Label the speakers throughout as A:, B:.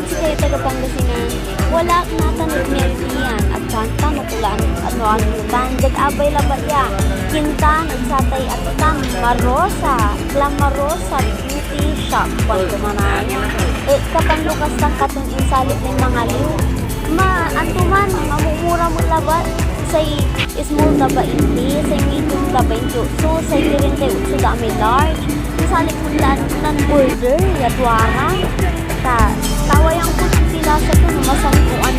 A: si kayo taga Pangasinan, wala natanong yan at kanta natulaan ano tan abay labat ya kintan at satay at tan marosa glamarosa beauty shop kung mananya kapag lukas ng katong insalit ng mga liw antuman mamumura mo labat say small taba hindi say medium taba hindi so say dirente utso da may large insalit mo nan order yatwara tawa yung sila sa ito masangkuan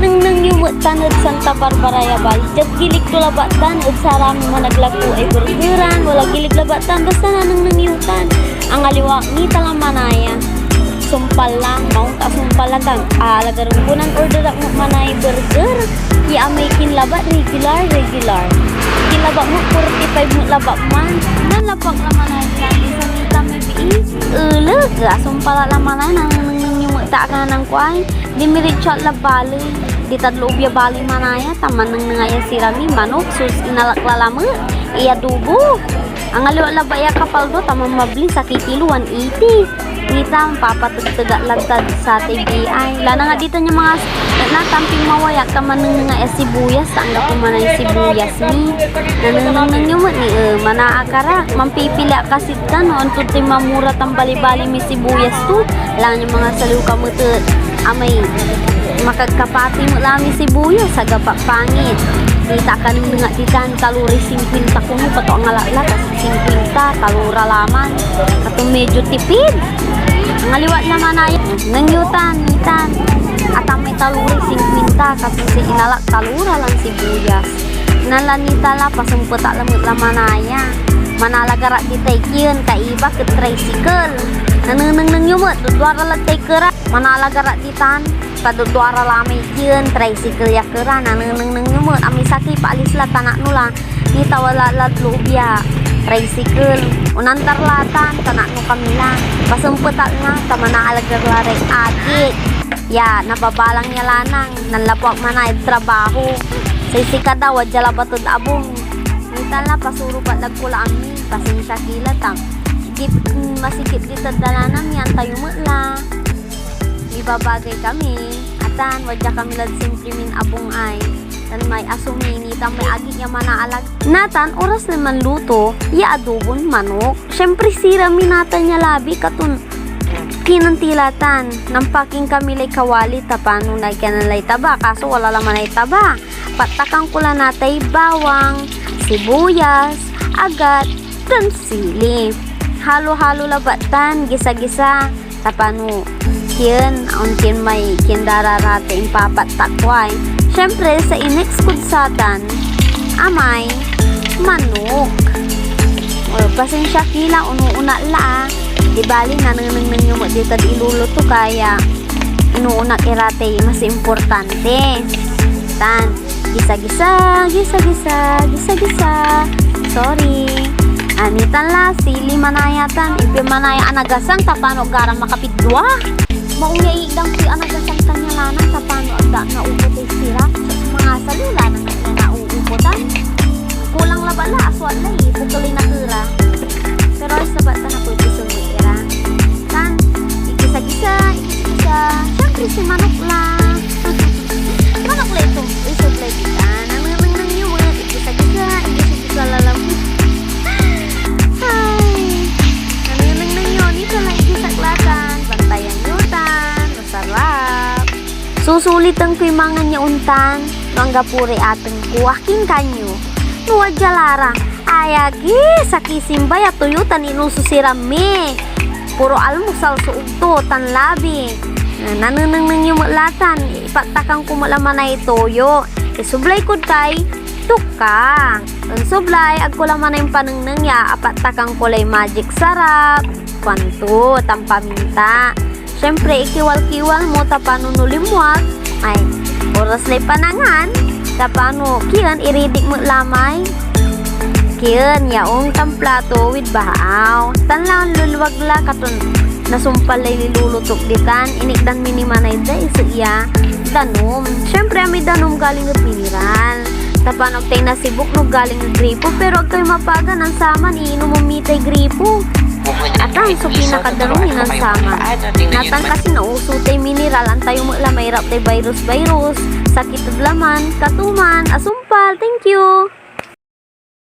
A: din nang yung tanod Santa Barbara yabal jat gilig to labatan at sarami mo naglaku ay burgeran wala gilig labatan basta na nang yutan ang aliwa ni talamanaya sumpal lang maong sumpal lang alagarong kunang order mo manay burger may kinlabat regular kinlabat mo 45 mo labat man nalapak naman ay isang kita may biis ulag sumpal naman ay nang tak ka ng kuay di miritsyat la bali di tadlobya bali manaya taman nang nangaya sirami manok sus inalaklalamu iya dubo ang aliwa labaya kapal do tamang mabli sa kikilo 180 kita papatugtugak lagtad sa TBI lana nga dito niya mga natamping mawayak taman nang nga sibuyas tangga ko manay sibuyas ni nanang nyumot ni manaakara mampipila kasit ka noon tuti mamura tambali-bali mi sibuyas tu lang yung mga saliw kamutut amay makagkapati mo lang mi sibuyas sa gapak pangit kita ka nung nga ditan kalori 50 kuno pato ang alala kasi 50 kalura laman katong medyo tipid ang aliwat naman ay nangyutan itan at ang may kalori 50 katong si inalak kalura lang sibuyas nalanita la pasumputa lamut lamanaya manalagara di taykiyon kaiba ke tricycle nanang yumot dudwara lang taykera manalagara di tan kadudwara lamay kiyon tricycle ya kera nanang yumot ami sakit paalis la tanak nula kita wala la lubya tricycle unantar latan tanak no kamila pasumputa nga tamana alagar laray adik ya nababalang niya lanang nanlapok manay trabaho sisika daw wadya labatod abong nitala pasuro ba't nagkula ami pasensya kilatang masikip dito dalanam yan tayo mo la ibabagay kami atan wadya kami lad simple min abong ay tan may asumi nitang may agi niya manaalag natan oras naman luto ya adobon manok syempre sirami natan niya labi katun kinantilatan nampaking kami lay kawali tapano na kanalay taba kaso wala laman ay taba patakang kula natay bawang sibuyas agat dan sili halo-halo labatan gisa-gisa tapano kian untin may kindararate yung papat takway syempre sa inex kudsatan amay manok pasensya kila unuuna la di bali nanang yung dito iluluto kaya inuunak irate mas importante tan gisa-gisa sorry anitan la sili manayatan ipi manaya anagasang tapano garang makapidwa maungya idang si anagasang tanya lanang tapano agda na upot sira mga salula na uupotan kulang labala aswat na pukuli na kira pero sabat na pwede sumira kan igisa-gisa syempre si manok lang manok lang ito isuplay kita nang yung mga igisa-gisa lalamit ay nang yun ito lang igisaklatan bantayan yutan masarap susulitan ko yung mga nyauntan manggapuri ateng kuwakin kanyo nuwad jalara ayagi sa kisimbay at tuyutan inususirami puro almusal suugto tan labi nananang yung malatan ipatakang kumalaman na itoyo isublay kud kay tukang ang sublay agkulaman na yung panangnang ya apatakang kulay magic sarap kwanto tampaminta syempre ikiwal-kiwal mo tapano nulimwag ay oras lay panangan tapano kiyan iridik mo lamay kiyan yaong tamplato with bahaw tanlang luluwag la katon nasumpal lay lulutok ditan inikdan minimanay da iso iya danom syempre may danom galing ng piniran tapano tay nasibok no galing ng gripo pero agkay mapagan ang saman iinom mo mitay gripo Atan, so pinakadarong hinansama. Natan kasi nausutay mineral, antay mo lamay rap tay virus, sakit at laman, katuman, asumpal, thank you!